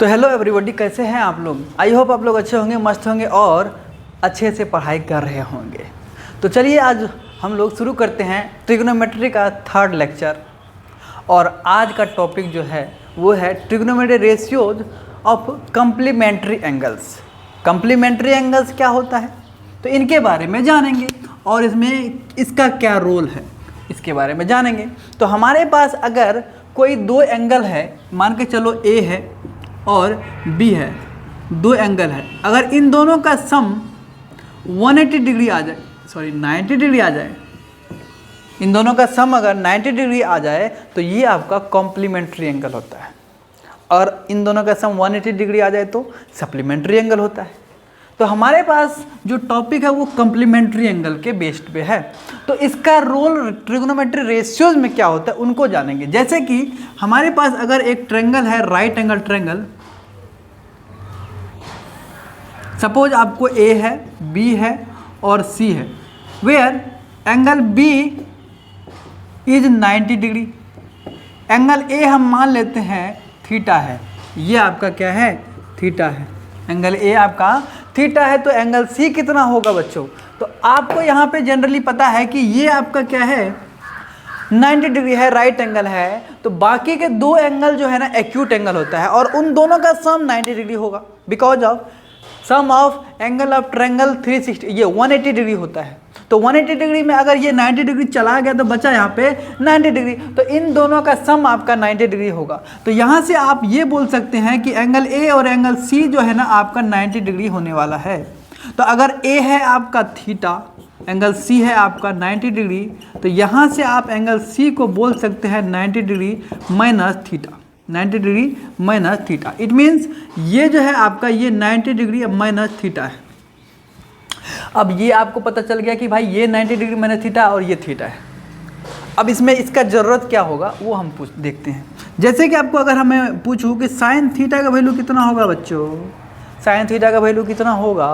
तो hello everybody, कैसे हैं आप लोग। आई होप आप लोग अच्छे होंगे, मस्त होंगे और अच्छे से पढ़ाई कर रहे होंगे। तो चलिए आज हम लोग शुरू करते हैं ट्रिग्नोमेट्री का थर्ड लेक्चर। और आज का टॉपिक जो है वो है trigonometry ratios of complementary angles. Complementary angles क्या होता है तो इनके बारे में जानेंगे और इसमें इसका क्या रोल है इसके बारे में जानेंगे। तो हमारे पास अगर कोई दो एंगल है, मान के चलो ए है और बी है, दो एंगल है, अगर इन दोनों का सम 180 डिग्री आ जाए, 90 डिग्री आ जाए, इन दोनों का सम अगर 90 डिग्री आ जाए तो ये आपका कॉम्प्लीमेंट्री एंगल होता है। और इन दोनों का सम 180 डिग्री आ जाए तो सप्लीमेंट्री एंगल होता है। तो हमारे पास जो टॉपिक है वो कम्प्लीमेंट्री एंगल के बेस्ड पे है। तो इसका रोल ट्रिग्नोमेट्री रेशियोज में क्या होता है उनको जानेंगे। जैसे कि हमारे पास अगर एक ट्रायंगल है, राइट एंगल ट्रायंगल, सपोज आपको ए है, बी है और सी है, where angle B is 90 degree, angle A हम मान लेते हैं थीटा है, ये आपका क्या है, थीटा है, एंगल ए आपका थीटा है। तो एंगल सी कितना होगा बच्चों, तो आपको यहाँ पे जनरली पता है कि ये आपका क्या है, 90 डिग्री है, राइट एंगल है। तो बाकी के दो एंगल जो है ना एक्यूट एंगल होता है और उन दोनों का सम 90 डिग्री होगा, because of sum of angle of triangle 360, ये 180 डिग्री होता है। तो 180 डिग्री में अगर ये 90 डिग्री चला गया तो बचा यहाँ पे 90 डिग्री, तो इन दोनों का सम आपका 90 डिग्री होगा। तो यहाँ से आप ये बोल सकते हैं कि एंगल ए और एंगल सी जो है ना आपका 90 डिग्री होने वाला है। तो अगर ए है आपका थीटा, एंगल सी है आपका 90 डिग्री, तो यहाँ से आप एंगल सी को बोल सकते हैं 90 degree minus theta, 90 degree minus theta. It means ये जो है आपका ये 90 डिग्री माइनस थीटा है। अब ये आपको पता चल गया कि भाई ये 90 डिग्री माइनस थीटा और ये थीटा है। अब इसमें इसका ज़रूरत क्या होगा वो हम देखते हैं। जैसे कि आपको अगर हमें पूछूं कि साइन थीटा का वैल्यू कितना होगा बच्चों, साइन थीटा का वैल्यू कितना होगा,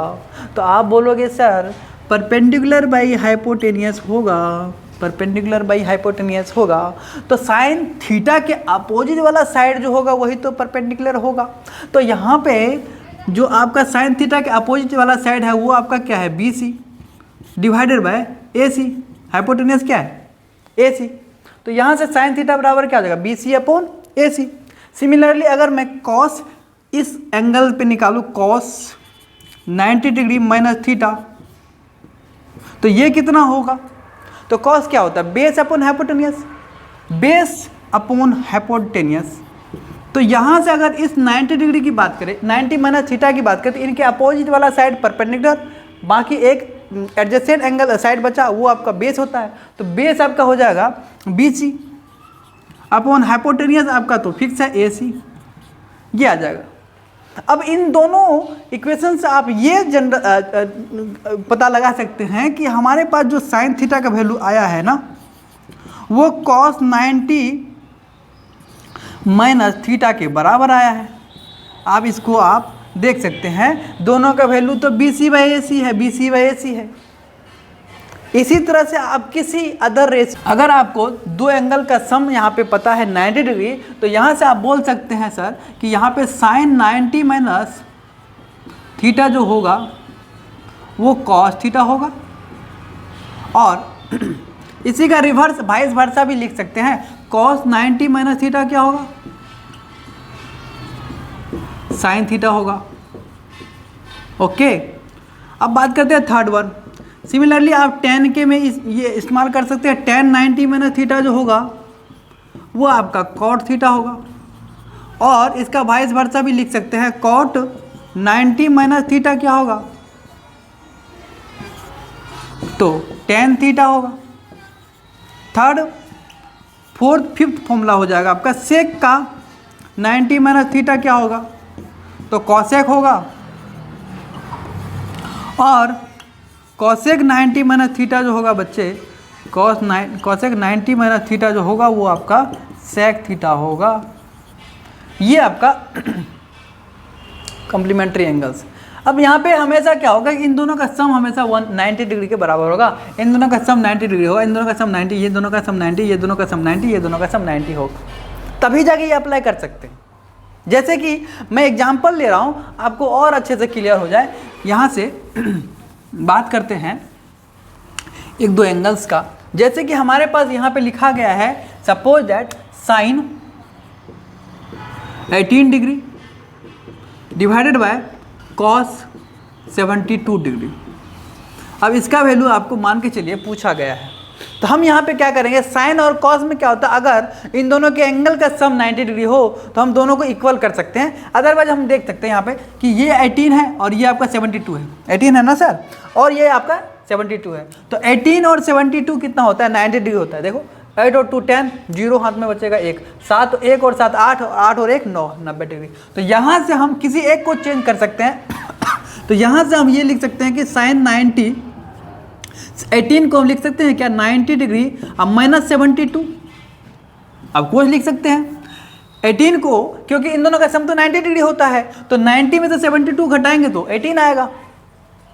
तो आप बोलोगे सर परपेंडिकुलर बाई हाइपोटेनियस होगा, परपेंडिकुलर बाई हाइपोटेनियस होगा। तो साइन थीटा के अपोजिट वाला साइड जो होगा वही तो परपेंडिकुलर होगा। तो यहाँ पे जो आपका साइन थीटा के अपोजिट वाला साइड है वो आपका क्या है, B C divided by A C, hypotenuse क्या है, ए सी। तो यहाँ से साइन थीटा बराबर क्या हो जाएगा, बी सी अपॉन ए सी। सिमिलरली अगर मैं कॉस इस एंगल पे निकालूँ, कॉस 90 डिग्री माइनस थीटा, तो ये कितना होगा, तो कॉस क्या होता है, base upon hypotenuse, base upon hypotenuse. तो यहाँ से अगर इस 90 डिग्री की बात करें, 90 माइनस थीटा की बात करें, तो इनके अपोजिट वाला साइड परपेंडिकुलर, बाकी एक एडजेसेंट एंगल साइड बचा वो आपका बेस होता है। तो बेस आपका हो जाएगा बी सी अपॉन हाइपोटेनियस आपका तो फिक्स है ए सी, ये आ जाएगा। अब इन दोनों इक्वेशन से आप ये पता लगा सकते हैं कि हमारे पास जो साइन थीटा का वैल्यू आया है ना वो कॉस 90 माइनस थीटा के बराबर आया है। आप इसको आप देख सकते हैं, दोनों का वैल्यू तो बी सी बाई ए सी है, बी सी बाई ए सी है। इसी तरह से आप किसी अदर रेस, अगर आपको दो एंगल का सम यहाँ पे पता है 90 डिग्री, तो यहाँ से आप बोल सकते हैं सर कि यहाँ पे साइन 90 माइनस थीटा जो होगा वो कॉस थीटा होगा। और इसी का रिवर्स वाइस वर्सा भी लिख सकते हैं, कॉस 90 माइनस थीटा क्या होगा, साइन थीटा होगा। ओके, अब बात करते हैं थर्ड वन। सिमिलरली आप tan के में ये इस्तेमाल कर सकते हैं, tan 90 माइनस थीटा जो होगा वो आपका cot थीटा होगा। और इसका वाइस वर्सा भी लिख सकते हैं, cot 90 माइनस थीटा क्या होगा, तो tan थीटा होगा। थर्ड फोर्थ फिफ्थ फॉर्मूला हो जाएगा आपका, सेक का 90 माइनस थीटा क्या होगा, तो कॉसेक होगा। और कॉसेक 90 माइनस थीटा जो होगा बच्चे, कॉसेक 90 माइनस थीटा जो होगा वो आपका सेक थीटा होगा। ये आपका कम्प्लीमेंट्री एंगल्स। अब यहाँ पे हमेशा क्या होगा कि इन दोनों का सम हमेशा 190 डिग्री के बराबर होगा, इन दोनों का सम 90 डिग्री होगा, इन दोनों का सम 90, ये दोनों का सम 90, ये दोनों का सम 90, ये दोनों का सम 90 होगा, तभी जाके ये अप्लाई कर सकते हैं। जैसे कि मैं एग्जांपल ले रहा हूँ आपको और अच्छे से क्लियर हो जाए। यहाँ से बात करते हैं एक दो एंगल्स का। जैसे कि हमारे पास यहाँ पे लिखा गया है suppose that sine 18 degree divided by cos 72 degree. अब इसका वैल्यू आपको मान के चलिए पूछा गया है, तो हम यहाँ पे क्या करेंगे, साइन और कॉस में क्या होता है, अगर इन दोनों के एंगल का सम 90 डिग्री हो तो हम दोनों को इक्वल कर सकते हैं। अदरवाइज हम देख सकते हैं यहाँ पे कि ये 18 है और ये आपका 72 है। 18 है ना सर, और ये आपका 72 है, तो 18 और 72 कितना होता है, 90 डिग्री होता है। देखो 8 और 2 10, 0 हाथ में बचेगा 1, 7 1 और 7 8, 8 और 1 9, 90 डिग्री। तो यहाँ से हम किसी एक को चेंज कर सकते हैं। तो यहाँ से हम ये लिख सकते हैं कि साइन 90, 18 को हम लिख सकते हैं क्या 90 डिग्री अब माइनस 72। अब कुछ लिख सकते हैं 18 को, क्योंकि इन दोनों का सम तो 90 डिग्री होता है, तो 90 में से 72 घटाएंगे तो 18 आएगा।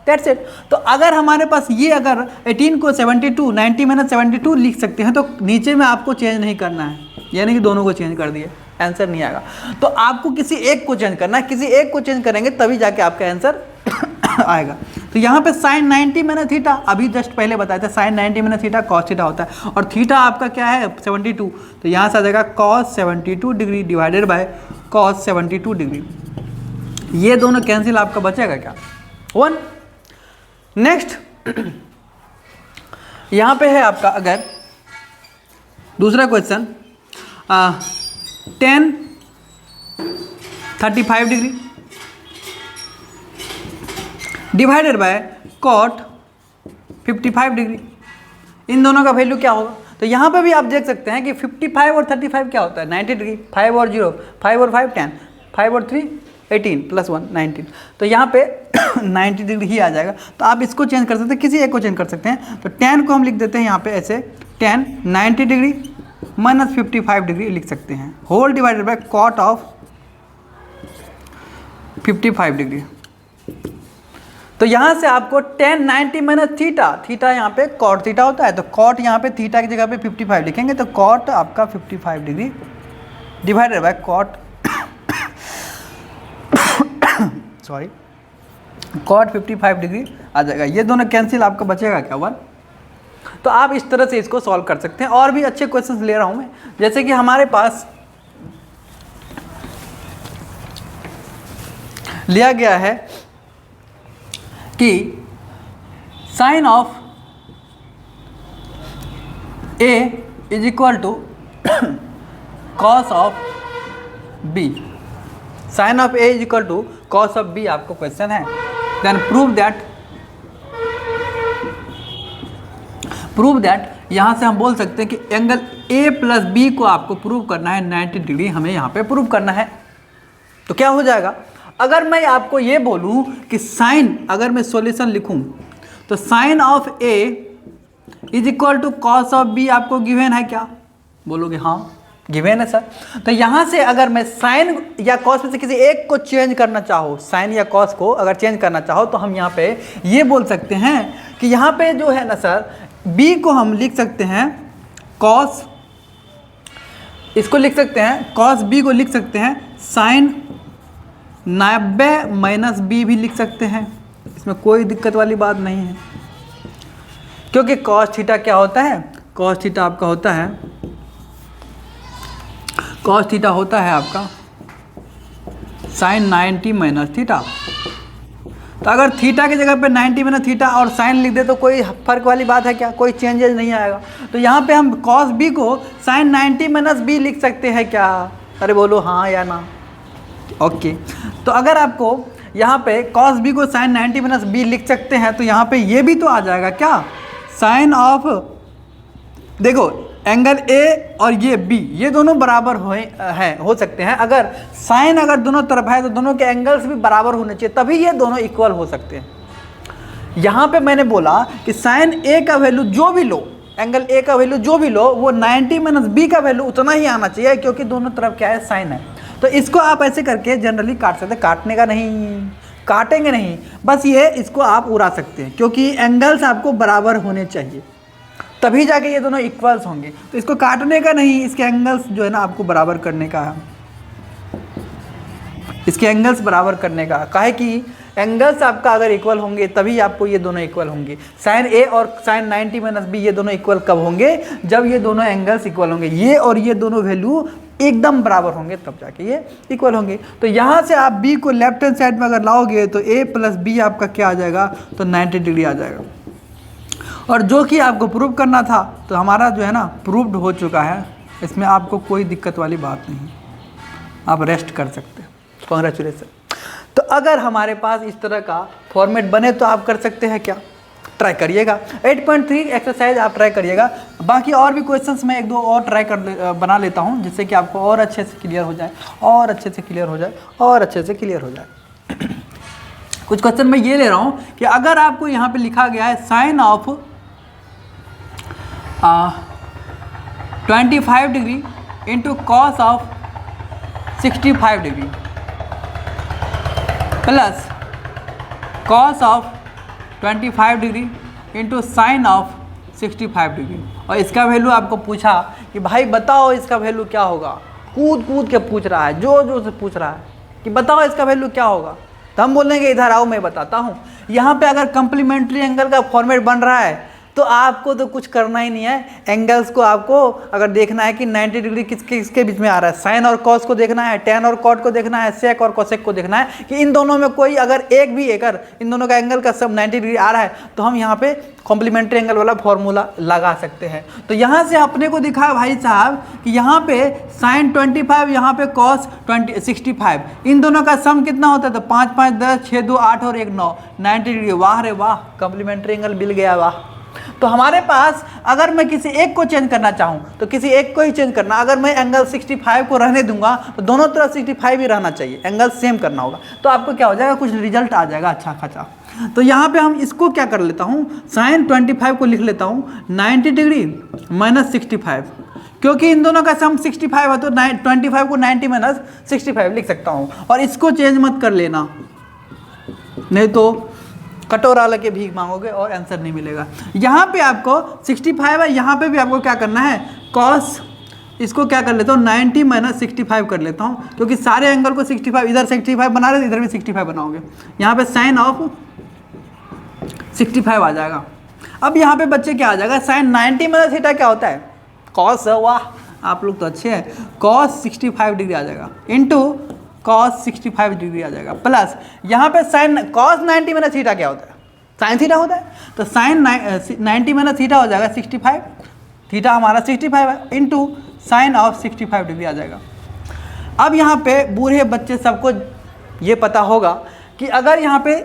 That's it. तो अगर हमारे पास ये अगर 18 को 72 90 माइनस 72 लिख सकते हैं, तो नीचे में आपको चेंज नहीं करना है, यानी कि दोनों को चेंज कर दिए, आंसर नहीं आएगा। तो आपको किसी एक को चेंज करना है, किसी एक को चेंज करेंगे तभी जाके आपका आंसर आएगा। तो यहाँ पे साइन 90 माइनस थीटा, अभी जस्ट पहले बताया था sine 90 minus theta cos theta होता है, और थीटा आपका क्या है 72, तो यहाँ से आ जाएगा cos 72 degree divided by cos 72 degree. ये दोनों कैंसिल, आपका बचेगा क्या 1। नेक्स्ट यहाँ पे है आपका अगर दूसरा question tan 35 degree divided by cot 55 degree. इन दोनों का वैल्यू क्या होगा, तो यहाँ पे भी आप देख सकते हैं कि 55 और 35 क्या होता है 90 डिग्री, 5 और 0 5 और 5 10, 5 और 3 18 प्लस 1 19, तो यहाँ पे 90 डिग्री ही आ जाएगा। तो आप इसको चेंज कर सकते हैं, किसी एक को चेंज कर सकते हैं। तो tan को हम लिख देते हैं यहाँ पे ऐसे, tan 90 डिग्री माइनस 55 डिग्री लिख सकते हैं, whole divided by cot of 55 degree. तो यहाँ से आपको tan 90 माइनस थीटा, थीटा यहाँ पे कॉट थीटा होता है, तो कॉट यहाँ पे थीटा की जगह पे 55 लिखेंगे, तो कॉट आपका 55 degree divided by cot sorry cot 55 degree आ जाएगा। ये दोनों कैंसिल, आपका बचेगा क्या 1। तो आप इस तरह से इसको सॉल्व कर सकते हैं। और भी अच्छे क्वेश्चंस ले रहा हूँ मैं, जैसे कि हमारे पास लिया गया है कि sine of A is equal to cos of B, sine of A is equal to cos of B आपको क्वेश्चन है। देन प्रूव दैट यहाँ से हम बोल सकते हैं कि एंगल A प्लस B को आपको प्रूव करना है 90 डिग्री, हमें यहाँ पे प्रूव करना है। तो क्या हो जाएगा, अगर मैं आपको ये बोलूँ कि साइन, अगर मैं सॉल्यूशन लिखूँ तो sine of A is equal to cos of B आपको गिवन है क्या, बोलोगे हाँ गिवन है सर। तो यहाँ से अगर मैं साइन या कॉस में से किसी एक को चेंज करना चाहो, साइन या कॉस को अगर चेंज करना चाहो, तो हम यहाँ पे ये बोल सकते हैं कि यहाँ पे जो है ना सर, B को हम लिख सकते हैं कॉस, इसको लिख सकते हैं कॉस B को लिख सकते हैं साइन 90 माइनस B भी लिख सकते हैं, इसमें कोई दिक्कत वाली बात नहीं है। क्योंकि कॉस थीटा क्या होता है, कॉस थीटा आपका होता है, कॉस थीटा होता है आपका साइन 90 माइनस थीटा। तो अगर थीटा की जगह पे 90 माइनस थीटा और साइन लिख दे तो कोई फर्क वाली बात है क्या, कोई चेंजेस नहीं आएगा। तो यहाँ पे हम कॉस B को साइन 90 माइनस B लिख सकते हैं क्या, अरे बोलो हाँ या ना। ओके, तो अगर आपको यहाँ पे कॉस B को साइन 90 माइनस B लिख सकते हैं, तो यहाँ पे ये भी तो आ जाएगा क्या, साइन ऑफ, देखो एंगल A और ये B ये दोनों बराबर हो सकते हैं। अगर साइन अगर दोनों तरफ है तो दोनों के एंगल्स भी बराबर होने चाहिए, तभी ये दोनों इक्वल हो सकते हैं। यहाँ पे मैंने बोला कि साइन A का वैल्यू जो भी लो, एंगल A का वैल्यू जो भी लो, वो 90 माइनस B का वैल्यू उतना ही आना चाहिए, क्योंकि दोनों तरफ क्या है, साइन है। तो इसको आप ऐसे करके जनरली काट सकते हैं, काटने का नहीं, काटेंगे नहीं, बस ये इसको आप उड़ा सकते हैं, क्योंकि एंगल्स आपको बराबर होने चाहिए, तभी जाके ये दोनों इक्वल्स होंगे। तो इसको काटने का नहीं, इसके एंगल्स जो है ना आपको बराबर करने का है। इसके एंगल्स बराबर करने का। काहे कि एंगल्स आपका अगर इक्वल होंगे तभी आपको ये दोनों इक्वल होंगे। साइन ए और साइन 90 माइनस बी ये दोनों इक्वल कब होंगे? जब ये दोनों एंगल्स इक्वल होंगे, ये और ये दोनों वैल्यू एकदम बराबर होंगे तब जाके ये इक्वल होंगे। तो यहाँ से आप बी को लेफ्ट हैंड साइड में अगर लाओगे तो ए प्लस बी आपका क्या आ जाएगा? तो 90 डिग्री आ जाएगा। और जो कि आपको प्रूव करना था तो हमारा जो है ना प्रूव्ड हो चुका है, इसमें आपको कोई दिक्कत वाली बात नहीं, आप रेस्ट कर सकते हैं। कॉन्ग्रेचुलेसन। तो अगर हमारे पास इस तरह का फॉर्मेट बने तो आप कर सकते हैं क्या? ट्राई करिएगा। 8.3 एक्सरसाइज आप ट्राई करिएगा। बाकी और भी क्वेश्चंस मैं एक दो और बना लेता हूं जिससे कि आपको और अच्छे से क्लियर हो जाए, और अच्छे से क्लियर हो जाए, और अच्छे से क्लियर हो जाए। कुछ क्वेश्चन मैं ये ले रहा हूं कि अगर आपको यहाँ पे लिखा गया है sine of 25 degree into cos of 65 degree plus cos of 25 degree into sine of 65 degree, और इसका वैल्यू आपको पूछा कि भाई बताओ इसका वैल्यू क्या होगा। कूद कूद के पूछ रहा है, जोर जोर से पूछ रहा है कि बताओ इसका वैल्यू क्या होगा। तो हम बोलेंगे इधर आओ मैं बताता हूँ। यहाँ पे अगर कंप्लीमेंट्री एंगल का फॉर्मेट बन रहा है तो आपको तो कुछ करना ही नहीं है। एंगल्स को आपको अगर देखना है कि 90 डिग्री किसके बीच में आ रहा है, साइन और कॉस को देखना है, टेन और कॉट को देखना है, सेक और कोसेक को देखना है कि इन दोनों में कोई अगर एक भी अगर इन दोनों का एंगल का सब 90 डिग्री आ रहा है तो हम यहाँ पे कॉम्प्लीमेंट्री एंगल वाला फॉर्मूला लगा सकते हैं। तो यहाँ से अपने को दिखा भाई साहब कि यहाँ पे साइन 25, यहाँ पे कॉस 65, इन दोनों का सम कितना होता है? तो 5 5 10 6 2 8 और 1 9, 90 डिग्री। वाह रे वाह, कॉम्प्लीमेंट्री एंगल मिल गया। वाह। तो हमारे पास अगर मैं किसी एक को चेंज करना चाहूँ तो किसी एक को ही चेंज करना। अगर मैं एंगल 65 को रहने दूंगा तो दोनों तरफ 65 ही रहना चाहिए, एंगल सेम करना होगा। तो आपको क्या हो जाएगा? कुछ रिजल्ट आ जाएगा अच्छा खासा। तो यहाँ पे हम इसको क्या कर लेता हूँ, साइन 25 को लिख लेता हूँ 90 डिग्री माइनस 65, क्योंकि इन दोनों का सम 65 है तो 25 को 90 माइनस 65 लिख सकता हूँ। और इसको चेंज मत कर लेना, नहीं तो कटोरा लेके भीख मांगोगे और आंसर नहीं मिलेगा। यहाँ पे आपको 65 है, यहाँ पे भी आपको क्या करना है? कॉस, इसको क्या कर लेता हूँ 90 माइनस 65 कर लेता हूँ, क्योंकि सारे एंगल को 65, इधर 65 बना रहे इधर भी 65 बनाओगे। यहाँ पे साइन ऑफ 65 आ जाएगा। अब यहाँ पे बच्चे क्या आ जाएगा? साइन 90 माइनस थीटा क्या होता है? कॉस। वाह, आप लोग तो अच्छे हैं। कॉस 65 डिग्री आ जाएगा इंटू कॉस 65 डिग्री आ जाएगा, प्लस यहाँ पे साइन कॉस 90 माइनस थीटा क्या होता है? साइन थीटा होता है। तो साइन 90 माइनस थीटा हो जाएगा 65, थीटा हमारा 65 है, इंटू साइन ऑफ 65 डिग्री आ जाएगा। अब यहाँ पे बूढ़े बच्चे सबको ये पता होगा कि अगर यहाँ पे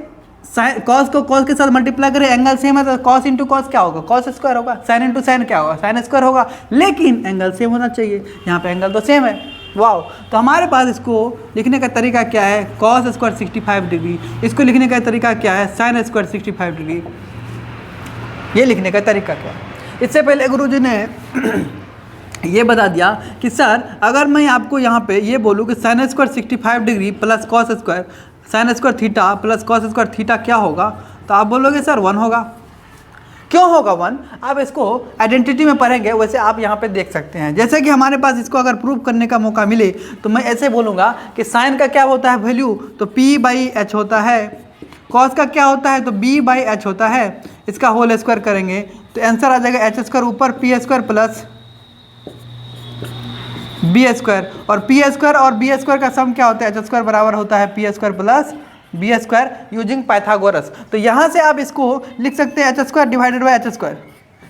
साइन कॉस को कॉस के साथ मल्टीप्लाई करें, एंगल सेम है तो कॉस इंटू कॉस क्या होगा? कॉस स्क्वायर होगा। साइन इंटू साइन क्या होगा? साइन स्क्वायर होगा। लेकिन एंगल सेम होना चाहिए, यहाँ पे एंगल तो सेम है। वाह। तो हमारे पास इसको लिखने का तरीका क्या है? Cos square 65 degree. इसको लिखने का तरीका क्या है? Sine square 65 degree. ये लिखने का तरीका क्या है? इससे पहले गुरुजी ने ये बता दिया कि सर अगर मैं आपको यहाँ पे ये बोलूँ कि sine square 65 degree plus cos square sine square theta plus cos square theta क्या होगा? तो आप बोलोगे सर 1 होगा। क्यों होगा 1? आप इसको आइडेंटिटी में पढ़ेंगे, वैसे आप यहाँ पे देख सकते हैं। जैसे कि हमारे पास इसको अगर प्रूव करने का मौका मिले तो मैं ऐसे बोलूँगा कि साइन का क्या होता है वैल्यू? तो p/h होता है। कॉस का क्या होता है? तो b/h होता है। इसका होल स्क्वायर करेंगे तो आंसर आ जाएगा h स्क्वायर ऊपर p square plus b square, और p स्क्वायर और b स्क्वायर का सम क्या होता है? h स्क्वायर बराबर होता है p square plus b square using Pythagoras. तो यहाँ से आप इसको लिख सकते हैं h square divided by h square,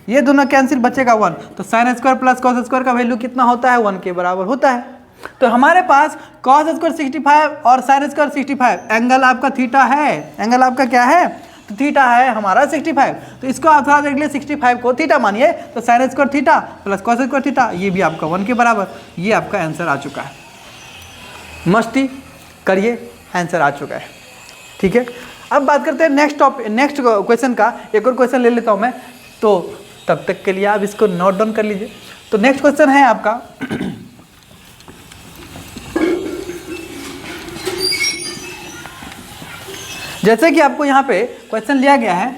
ये दोनों कैंसिल, बचेगा 1। तो sine square plus cos square का वैल्यू कितना होता है? 1 के बराबर होता है। तो हमारे पास कॉस स्क्वायर 65 और साइन स्क्वायर 65, एंगल आपका थीटा है। एंगल आपका क्या है? तो थीटा है हमारा 65। तो इसको आप थोड़ा देख लिए 65 को थीटा मानिए, तो sine square theta plus cos square theta, ये भी आपका 1 के बराबर। ये आपका आंसर आ चुका है। मस्ती करिए, आंसर आ चुका है। ठीक है, अब बात करते हैं नेक्स्ट क्वेश्चन का। एक और क्वेश्चन ले लेता हूं मैं, तो तब तक के लिए आप इसको नोट डाउन कर लीजिए। तो नेक्स्ट क्वेश्चन है आपका जैसे कि आपको यहाँ पे क्वेश्चन लिया गया है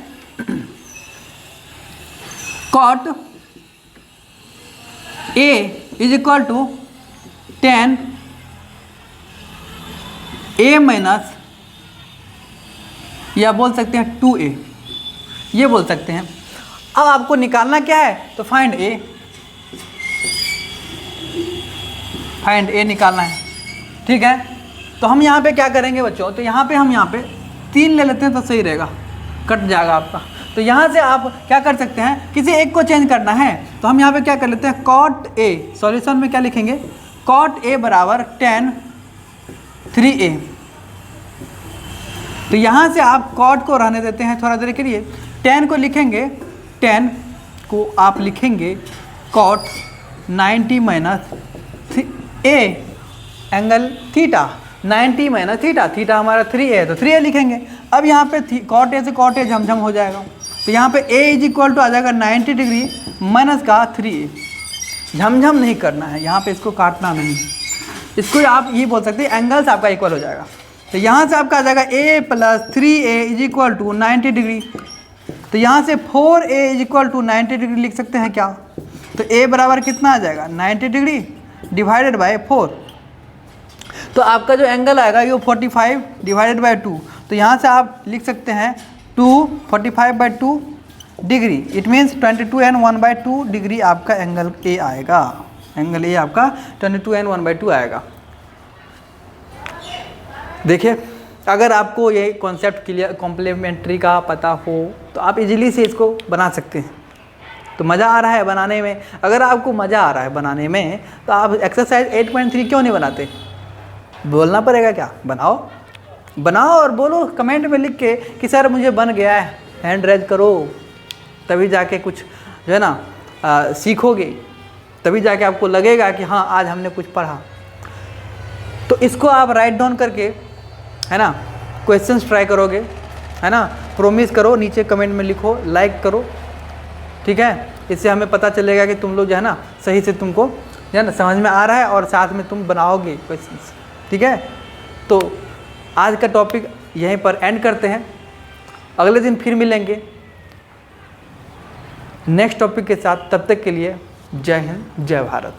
cot A is equal to 10 a minus, या बोल सकते हैं 2a, ये बोल सकते हैं। अब आपको निकालना क्या है, तो फाइंड a निकालना है, ठीक है। तो हम यहाँ पे क्या करेंगे बच्चों, तो यहाँ पे हम यहाँ पे 3 ले लेते हैं तो सही रहेगा, कट जाएगा आपका। तो यहाँ से आप क्या कर सकते हैं, किसी एक को चेंज करना है तो हम यहाँ पे क्या कर लेते हैं, cot a, सॉल्यूशन में क्या लिखेंगे, cot a बराबर tan 3a। तो यहाँ से आप cot को रहने देते हैं थोड़ा देर के लिए, tan को लिखेंगे, tan को आप लिखेंगे cot 90 minus a angle theta, 90 minus theta, theta हमारा 3a है तो 3a लिखेंगे। अब यहाँ पे cot a से cot a झमझम हो जाएगा, तो यहाँ पे a इज इक्वल टू आ जाएगा 90 डिग्री माइनस का 3a। झमझम नहीं करना है यहाँ पे, इसको काटना नहीं, इसको आप ये बोल सकते हैं एंगल्स आपका इक्वल हो जाएगा। तो यहाँ से आपका आ जाएगा a plus 3a is equal to 90 degree, तो यहाँ से 4a is equal to 90 degree लिख सकते हैं क्या, तो a बराबर कितना आ जाएगा 90 डिग्री डिवाइडेड बाय 4, तो आपका जो एंगल आएगा ये 45 डिवाइडेड बाय 2, तो यहाँ से आप लिख सकते हैं 45/2 degree, it means 22 and 1/2 degree आपका एंगल ए आएगा, एंगल ए आपका 22 and 1/2 आएगा। देखिए अगर आपको ये कॉन्सेप्ट क्लियर कॉम्प्लीमेंट्री का पता हो तो आप इजीली से इसको बना सकते हैं। तो मज़ा आ रहा है बनाने में, अगर आपको मज़ा आ रहा है बनाने में तो आप एक्सरसाइज 8.3 क्यों नहीं बनाते, बोलना पड़ेगा क्या, बनाओ और बोलो कमेंट में लिख के कि सर मुझे बन गया है, हैंड रेज करो, तभी जाके कुछ जो है ना सीखोगे, तभी जाके आपको लगेगा कि हाँ आज हमने कुछ पढ़ा। तो इसको आप राइट डाउन करके है ना क्वेश्चंस ट्राई करोगे, है ना, प्रॉमिस करो, नीचे कमेंट में लिखो, लाइक करो, ठीक है। इससे हमें पता चलेगा कि तुम लोग जो है ना सही से तुमको जो है ना समझ में आ रहा है और साथ में तुम बनाओगे क्वेश्चंस, ठीक है। तो आज का टॉपिक यहीं पर एंड करते हैं, अगले दिन फिर मिलेंगे नेक्स्ट टॉपिक के साथ। तब तक के लिए जय हिंद, जय भारत।